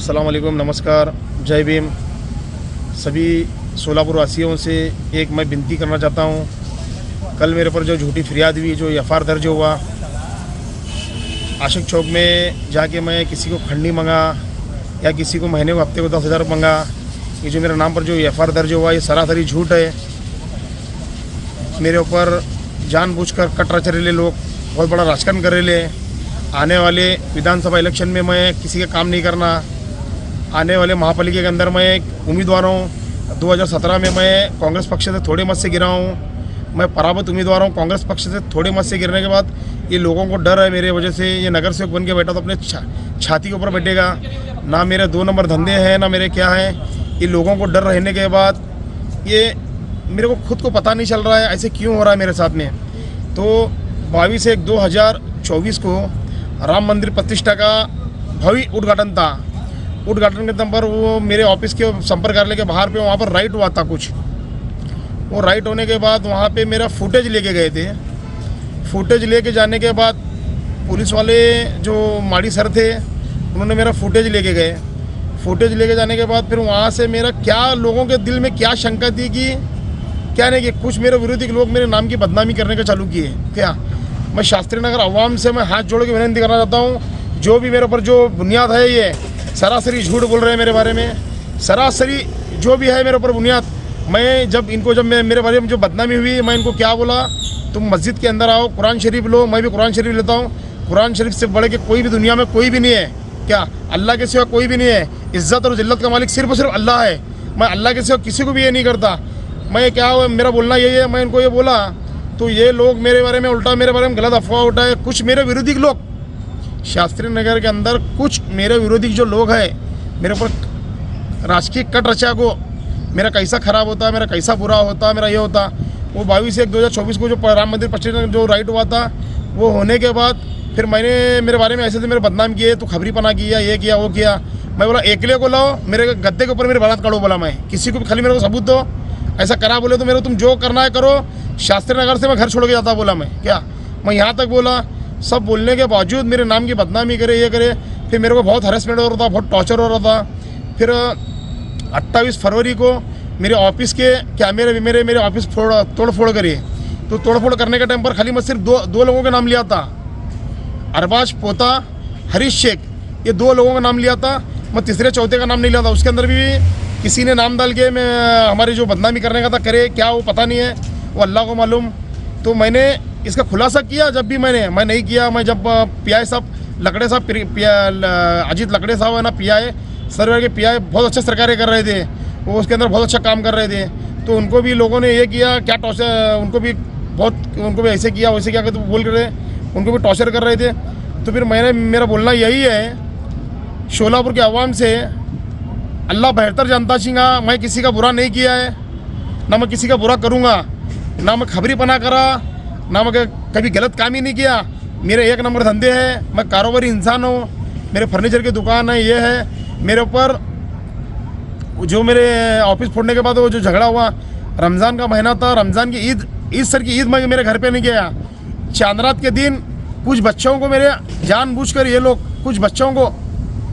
अस्सलाम वालेकुम, नमस्कार, जय भीम। सभी सोलापुर वासियों से एक मैं विनती करना चाहता हूँ। कल मेरे पर जो झूठी फरियाद हुई, जो एफआईआर दर्ज हुआ आशिक चौक में जाके, मैं किसी को खंडी मंगा या किसी को महीने को हफ्ते को 10,000 मंगा, ये जो मेरे नाम पर जो एफआईआर दर्ज हुआ ये सरासरी झूठ है। मेरे ऊपर जानबूझकर कट रचरेले लोग बहुत बड़ा राजकारण कर रहे हैं। आने वाले विधानसभा इलेक्शन में मैं किसी का काम नहीं करना। आने वाले महापालिका के अंदर मैं एक उम्मीदवार हूँ। 2017 में मैं कांग्रेस पक्ष से थोड़े मत से गिरा हूँ। मैं पराभूत उम्मीदवार हूँ। कांग्रेस पक्ष से थोड़े मत से गिरने के बाद ये लोगों को डर है मेरे वजह से। ये नगर सेवक बन के बैठा तो अपने छाती के ऊपर बैठेगा। ना मेरे 2 नंबर धंधे हैं, ना मेरे क्या है। ये लोगों को डर रहने के बाद ये मेरे को खुद को पता नहीं चल रहा है ऐसे क्यों हो रहा है मेरे साथ में। तो 22/1/2024 को राम मंदिर प्रतिष्ठा का भव्य उद्घाटन था। उद्घाटन के दम पर वो मेरे ऑफिस के संपर्क कार्यालय के बाहर पे वहाँ पर राइट हुआ था कुछ। वो राइट होने के बाद वहाँ पे मेरा फुटेज लेके गए थे। फुटेज लेके जाने के बाद पुलिस वाले जो माड़ी सर थे उन्होंने मेरा फुटेज लेके गए। फुटेज लेके जाने के बाद फिर वहाँ से मेरा क्या लोगों के दिल में क्या शंका थी कि क्या नहीं कि कुछ मेरे विरोधी लोग मेरे नाम की बदनामी करने का चालू किए। क्या मैं शास्त्री नगर अवाम से मैं हाथ जोड़ के विनती करना चाहता हूँ, जो भी मेरे ऊपर जो बुनियाद है ये सरासरी झूठ बोल रहे हैं मेरे बारे में। सरासरी जो भी है मेरे ऊपर बुनियाद, मैं जब मेरे बारे में जो बदनामी हुई, मैं इनको क्या बोला, तुम मस्जिद के अंदर आओ, कुरान शरीफ लो। मैं भी कुरान शरीफ लेता हूँ। कुरान शरीफ से बढ़ के कोई भी दुनिया में कोई भी नहीं है। क्या अल्लाह के सिवा कोई भी नहीं है। इज्जत और जिल्लत का मालिक सिर्फ और सिर्फ अल्लाह है। मैं अल्लाह के सिवा किसी को भी ये नहीं करता। मैं क्या मेरा बोलना यही है। मैं इनको ये बोला तो ये लोग मेरे बारे में उल्टा मेरे बारे में गलत अफवाह उठाए। कुछ मेरे विरोधी लोग शास्त्री नगर के अंदर, कुछ मेरे विरोधी जो लोग हैं मेरे ऊपर राजकीय कट रचा को मेरा कैसा खराब होता, मेरा कैसा बुरा होता, मेरा ये होता। वो 22/1/2024 को जो राम मंदिर प्रतिष्ठा जो राइट हुआ था, वो होने के बाद फिर मैंने मेरे बारे में ऐसे थे मेरे बदनाम किए, तो खबरीपना किया, ये किया, वो किया। मैं बोला एकले को लाओ, मेरे गद्दे के ऊपर मेरे बारात काढ़ो। बोला मैं किसी को भी खाली मेरे को सबूत दो। ऐसा करा बोले तो मेरे को तुम जो करना है करो। शास्त्री नगर से मैं घर छोड़ के जाता। बोला मैं यहाँ तक बोला। सब बोलने के बावजूद मेरे नाम की बदनामी करे, ये करे। फिर मेरे को बहुत हरेसमेंट हो रहा था, बहुत टॉर्चर हो रहा था। फिर 28 फरवरी को मेरे ऑफिस के कैमरे मेरे ऑफिस तोड़ फोड़ करिए। तो तोड़ फोड़ करने के टाइम पर खाली मैं सिर्फ दो लोगों का नाम लिया था, अरबाज पोता, हरीश शेख, ये 2 लोगों का नाम लिया था। मैं तीसरे चौथे का नाम नहीं लिया था। उसके अंदर भी किसी ने नाम डाल के मैं हमारी जो बदनामी करने का था करे, क्या वो पता नहीं है, वो अल्लाह को मालूम। तो मैंने इसका खुलासा किया जब भी मैं नहीं किया। मैं जब पीआई साहब लकड़े साहब अजीत लकड़े साहब है ना, पीआई सर्वर के पीआई बहुत अच्छे सरकारें कर रहे थे। वो उसके अंदर बहुत अच्छा काम कर रहे थे। तो उनको भी लोगों ने ये किया, क्या टॉर्चर, उनको भी ऐसे किया वैसे क्या तो बोल रहे, उनको भी टॉर्चर कर रहे थे। तो फिर मेरा बोलना यही है शोलापुर के अवाम से, अल्लाह बेहतर जानता छिंगा, मैं किसी का बुरा नहीं किया है, ना मैं किसी का बुरा करूँगा, ना मैं खबरीपना करा, ना मैं कभी गलत काम ही नहीं किया। मेरे 1 नंबर धंधे हैं, मैं कारोबारी इंसान हूँ। मेरे फर्नीचर की दुकान है, ये है। मेरे ऊपर जो मेरे ऑफिस फोड़ने के बाद वो जो झगड़ा हुआ, रमज़ान का महीना था, रमज़ान की ईद सर की ईद में मेरे घर पे नहीं गया। चांद रात के दिन कुछ बच्चों को मेरे जानबूझकर ये लोग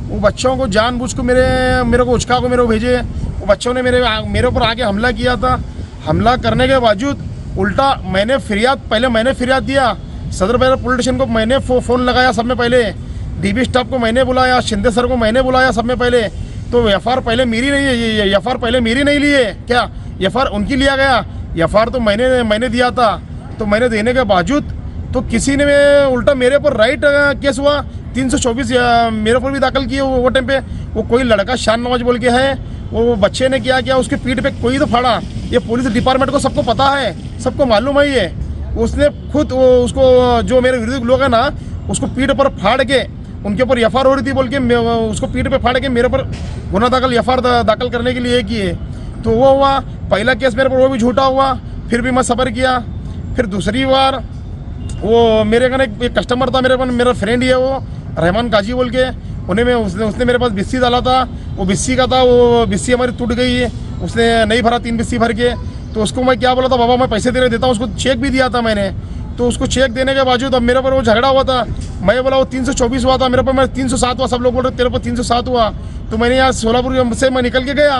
वो बच्चों को जानबूझ को मेरे को उचका को मेरे को भेजे। वो बच्चों ने मेरे ऊपर आके हमला किया था। हमला करने के बावजूद उल्टा मैंने फिरियाद दिया। सदर बैरक पुलिस स्टेशन को मैंने फ़ोन लगाया सब में पहले। डीबी स्टाफ को मैंने बुलाया, शिंदे सर को मैंने बुलाया सब में पहले। तो एफआईआर पहले मेरी नहीं है, एफआईआर पहले मेरी नहीं ली है। क्या एफआईआर उनकी लिया गया? एफआईआर तो मैंने दिया था। तो मैंने देने के बावजूद तो किसी ने उल्टा मेरे पर राइट केस हुआ 324 मेरे पर भी दाखिल किए। वो टाइम पे वो कोई लड़का शान नवाज बोल के है, वो बच्चे ने क्या किया, उसके पीठ पे कोई तो फाड़ा। ये पुलिस डिपार्टमेंट को सबको पता है, सबको मालूम है। ये उसने खुद उसको जो मेरे विरोधी लोग हैं ना, उसको पीठ पर फाड़ के उनके ऊपर एफआईआर हो रही थी बोल के उसको पीठ पे फाड़ के मेरे पर गुना एफआईआर दाखिल करने के लिए किए। तो वो हुआ पहला केस मेरे पर, वो भी झूठा हुआ। फिर भी मैं सब्र किया। फिर दूसरी बार वो मेरे का एक कस्टमर था, मेरा फ्रेंड ही है वो रहमान काजी बोल के, उसने मेरे पास बिस्सी डाला था। वो बिस्सी का था, वो बिस्सी हमारी टूट गई है, उसने नहीं भरा, 3 बिस्सी भर के। तो उसको मैं क्या बोला था, बाबा मैं पैसे देता हूँ। उसको चेक भी दिया था मैंने। तो उसको चेक देने के बावजूद अब मेरे पर वो झगड़ा हुआ था, मैं बोला वो 324 हुआ था, मेरे पर मैं 307 हुआ, सब लोग बोल रहे तेरे पर 307 हुआ। तो मैंने यहाँ सोलापुर से मैं निकल के गया,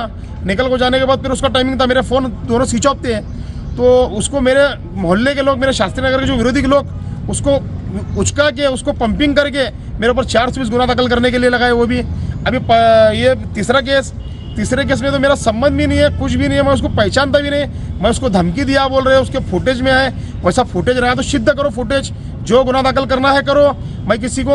निकल को जाने के बाद फिर उसका टाइमिंग था, मेरे फ़ोन दोनों स्विच ऑफ थे। तो उसको मेरे मोहल्ले के लोग, मेरे शास्त्री नगर के जो विरोधी के लोग उसको उचका के उसको पंपिंग करके मेरे ऊपर 420 गुना दाखिल करने के लिए लगाए। वो भी अभी ये तीसरे केस में तो मेरा संबंध भी नहीं है, कुछ भी नहीं है, मैं उसको पहचानता भी नहीं, मैं उसको धमकी दिया बोल रहे हैं, उसके फुटेज में है, वैसा फुटेज रहा तो सिद्ध करो फुटेज, जो गुना दाखिल करना है करो। मैं किसी को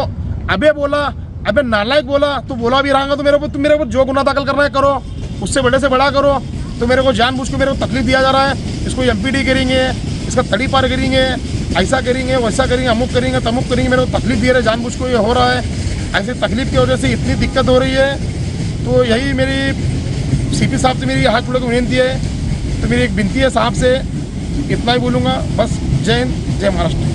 अबे बोला, अबे नालायक बोला, तो बोला भी रहा तो मेरे ऊपर जो गुना दाखिल करना है करो, उससे बड़े से बड़ा करो। तो मेरे को जानबूझ के मेरे को तकलीफ दिया जा रहा है, इसको MPD करेंगे, इसका तड़ी पार करेंगे, ऐसा करेंगे, वैसा करेंगे, अमुक करेंगे, तमुक करेंगे, मेरे को तकलीफ दे रहे, जानबूझ को ये हो रहा है। ऐसी तकलीफ की वजह से इतनी दिक्कत हो रही है। तो यही मेरी CP साहब से मेरी हाथ जोड़ के विनती है, तो मेरी एक विनती है साहब से, इतना ही बोलूँगा बस। जय हिंद, जय महाराष्ट्र।